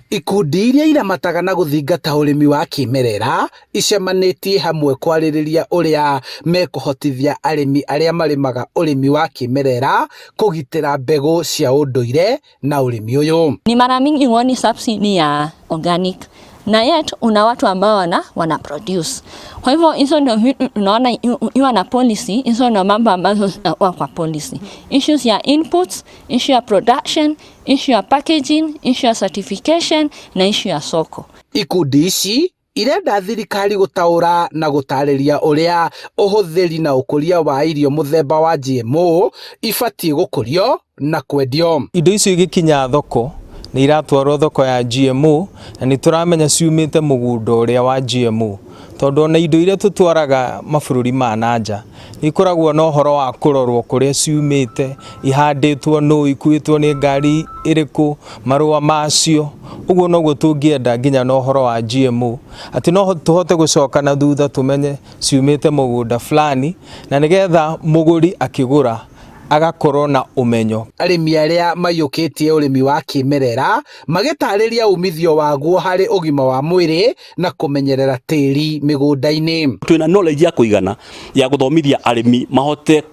Ikundi iria iramataga na guthingata urimi wa kimerera icemanĩtie hamwe kwarĩrĩria ũrĩa mekũhotithia arĩmi arĩa marimaga urimi wa kimerera kũgitĩra mbegũ cia ũndũire na urimi ũyũ. Ni mara mingi huoni subsidy ya organic na yet una watu ambao wana produce. Kwa hivyo hizo ndio unaona iwa na policy, hizo ndio mambo ambazo zinakuwa kwa policy. Issues ya inputs, issue ya production, issue ya packaging, issue ya certification na issue ya soko. Ikundi ici irenda thirikari gũtaũra na gũtarĩria ũrĩa ũhũthĩri na ũkũria wa irio mũthemba wa GMO ibatiĩ gũkũrio na kwendio. Indo icio igĩkinya thoko nĩ iratwarwo thoko ya GMO na nĩ tũramenya ciumĩte mũgũnda ũrĩa wa GMO, tondũ na indo iria tũtwaraga mabũrũri ma nanja nĩ ikoragwo na ũhoro wa kũrorwo kũrĩa ciumĩte, ihandĩtwo nũ, ikuĩtwo nĩ ngari ĩrĩkũ, marũa macio. Ũguo noguo tũngĩenda nginya na ũhoro wa GMO, atĩ no tũhote gũcoka na thutha tũmenye ciumĩte mũgũnda fulani, na nĩgetha mũgũri akĩgũra agakorwo na umenyo. Arĩmi arĩa maiyũkĩtie ũrĩmi wa kimerera magĩtarĩria umithio waguo harĩ ũgima wa mwĩrĩ na kũmenyerera tĩri mĩgũnda-inĩ. Twĩna knowledge ya kũigana ya gũthomithia arĩmi mahote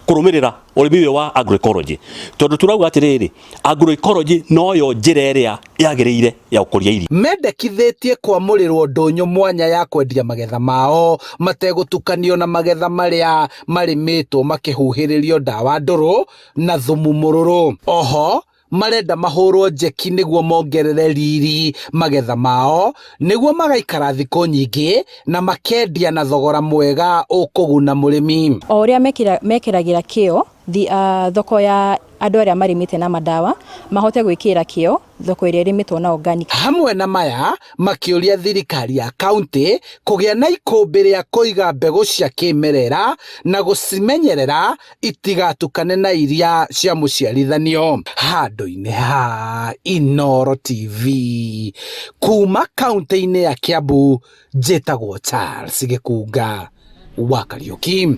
kũrũmĩrĩra ũrĩmi ũyũ wa agroecology, tondũ turauga atĩrĩrĩ, agroecology noyo njĩra ĩrĩa yagĩrĩire ya gũkũria irio. Mendekithĩtie kwamũrĩrwo ndũnyũ mwanya ya kwendia magetha mao mategũtukanio na magetha marĩa marĩmĩtwo makĩhuhĩrĩrio ndawa ndũrũ na thumu mũrũrũ. Oho marenda mahũrwo njeki nĩguo mongerere riri magetha mao nĩguo magaikara thikũ nyingĩ na makendia na thogora mwega ũkũguna mũrĩmi. O ũrĩa mekĩragĩra kĩo thoko ya andũ arĩa marĩmĩte na madawa mahote gwĩkĩra kĩo thoko ĩrĩa ĩrĩmĩtwo na organic. Hamwe na maya makĩũria thirikari ya kaunti kũgĩa na ikũmbĩ rĩa kũiga mbegũ cia kĩmerera na gũcimenyerera itigatukane na iria cia mũciarithanio. Handũ-inĩ ha Inooro TV kuma kaunti-inĩ ya Kiambu, njĩtagwo Charles Gĩkunga wa Kariũki.